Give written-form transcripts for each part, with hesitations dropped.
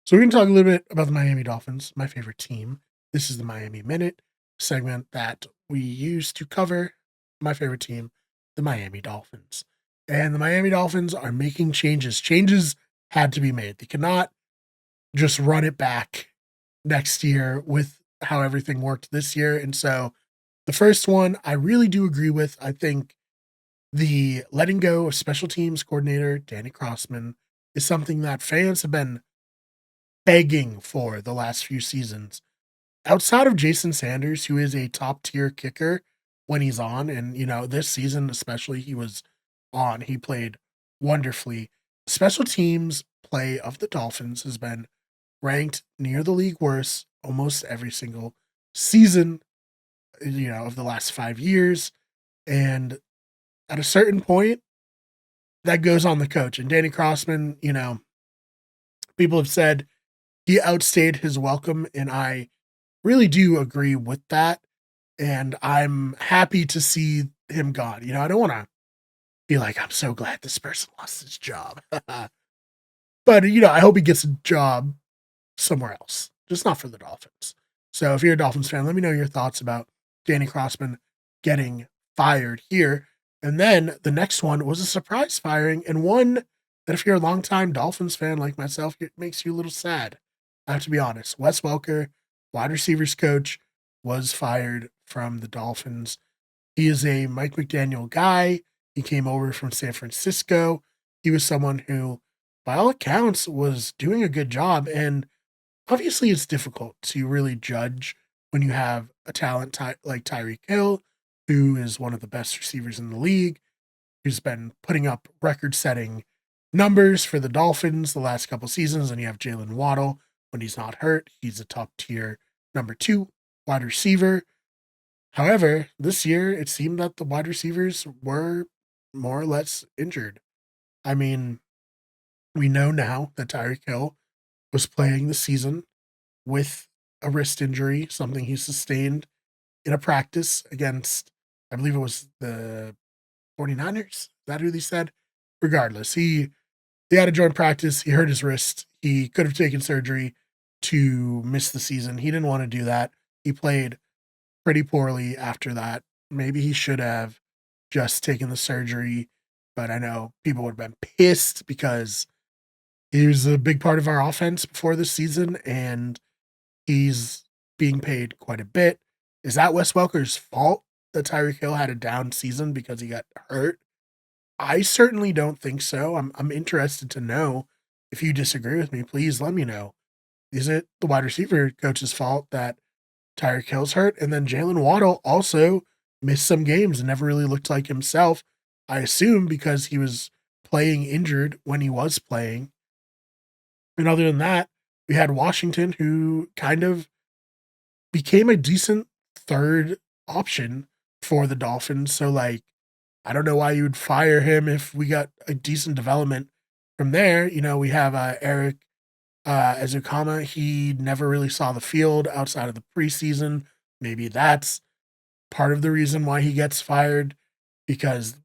So we're going to talk a little bit about the Miami Dolphins, my favorite team. This is the Miami Minute segment that we use to cover my favorite team, the Miami Dolphins. And the Miami Dolphins are making changes. Changes had to be made. They cannot just run it back next year with how everything worked this year. And so the first one I really do agree with. I think the letting go of special teams coordinator Danny Crossman is something that fans have been begging for the last few seasons. Outside of Jason Sanders, who is a top tier kicker when he's on, and this season especially, he was on. He played wonderfully. Special teams play of the Dolphins has been ranked near the league worst almost every single season, of the last 5 years. And at a certain point, that goes on the coach. And Danny Crossman, people have said he outstayed his welcome, and I really do agree with that. And I'm happy to see him gone. I don't want to be like, I'm so glad this person lost his job. But, I hope he gets a job somewhere else, just not for the Dolphins. So if you're a Dolphins fan, let me know your thoughts about Danny Crossman getting fired here. And then the next one was a surprise firing, and one that if you're a longtime Dolphins fan like myself, it makes you a little sad. I have to be honest. Wes Welker, wide receivers coach, was fired from the Dolphins. He is a Mike McDaniel guy. He came over from San Francisco. He was someone who, by all accounts, was doing a good job. And obviously, it's difficult to really judge when you have a talent like Tyreek Hill, who is one of the best receivers in the league, who's been putting up record-setting numbers for the Dolphins the last couple seasons. And you have Jalen Waddle. When he's not hurt, he's a top-tier number 2 wide receiver. However, this year, it seemed that the wide receivers were more or less injured. I mean, we know now that Tyreek Hill was playing the season with a wrist injury, something he sustained in a practice against, I believe it was the 49ers. Is that who they said? Regardless, he had a joint practice. He hurt his wrist. He could have taken surgery to miss the season. He didn't want to do that. He played pretty poorly after that. Maybe he should have just taken the surgery, but I know people would have been pissed because he was a big part of our offense before this season, and he's being paid quite a bit. Is that Wes Welker's fault that Tyreek Hill had a down season because he got hurt? I certainly don't think so. I'm interested to know if you disagree with me. Please let me know. Is it the wide receiver coach's fault that Tyreek Hill's hurt? And then Jalen Waddle also missed some games and never really looked like himself. I assume because he was playing injured when he was playing. And other than that, we had Washington, who kind of became a decent third option for the Dolphins. So, I don't know why you would fire him if we got a decent development from there. We have Eric Azukama. He never really saw the field outside of the preseason. Maybe that's part of the reason why he gets fired, because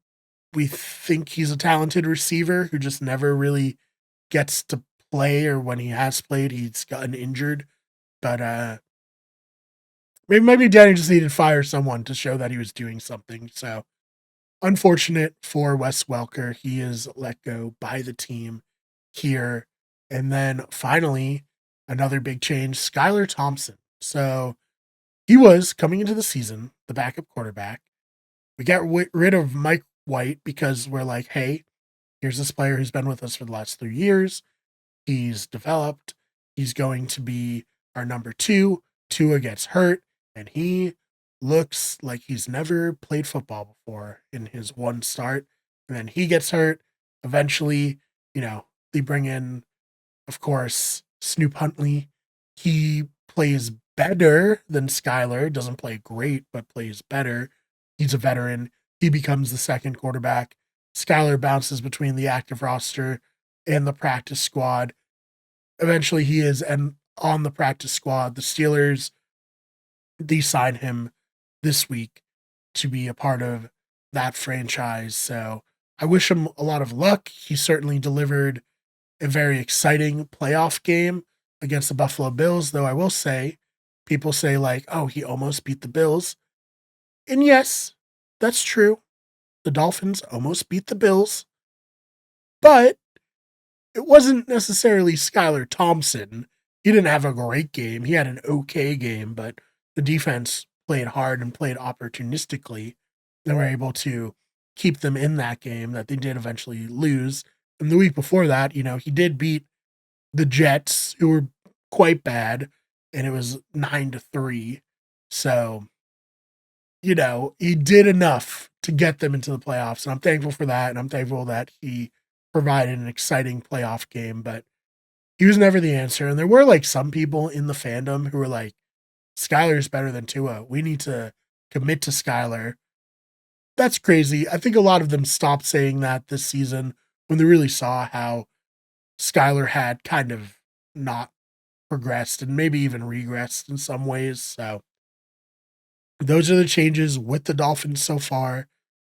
we think he's a talented receiver who just never really gets to play, or when he has played, he's gotten injured. But maybe Danny just needed to fire someone to show that he was doing something. So unfortunate for Wes Welker. He is let go by the team here. And then finally, another big change, Skylar Thompson. So he was coming into the season, the backup quarterback. We got rid of Mike White because we're like, hey, here's this player who's been with us for the last 3 years. He's developed. He's going to be our number 2. Tua gets hurt, and he looks like he's never played football before in his one start. And then he gets hurt. Eventually, they bring in, of course, Snoop Huntley. He plays better than Skylar. Doesn't play great, but plays better. He's a veteran. He becomes the second quarterback. Skylar bounces between the active roster and the practice squad. Eventually, he is on the practice squad. The Steelers, they sign him this week to be a part of that franchise. So I wish him a lot of luck. He certainly delivered a very exciting playoff game against the Buffalo Bills, though I will say, people say, like, oh, he almost beat the Bills. And yes, that's true. The Dolphins almost beat the Bills, but it wasn't necessarily Skylar Thompson. He didn't have a great game. He had an okay game, but the defense played hard and played opportunistically. They were able to keep them in that game that they did eventually lose. And the week before that, he did beat the Jets, who were quite bad, and it was 9-3. So, he did enough to get them into the playoffs. And I'm thankful for that. And I'm thankful that he provided an exciting playoff game, but he was never the answer. And there were like some people in the fandom who were like, Skylar's better than Tua. We need to commit to Skylar. That's crazy. I think a lot of them stopped saying that this season when they really saw how Skylar had kind of not progressed and maybe even regressed in some ways. So those are the changes with the Dolphins so far.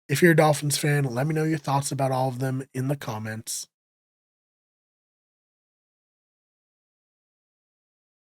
If you're a Dolphins fan, let me know your thoughts about all of them in the comments.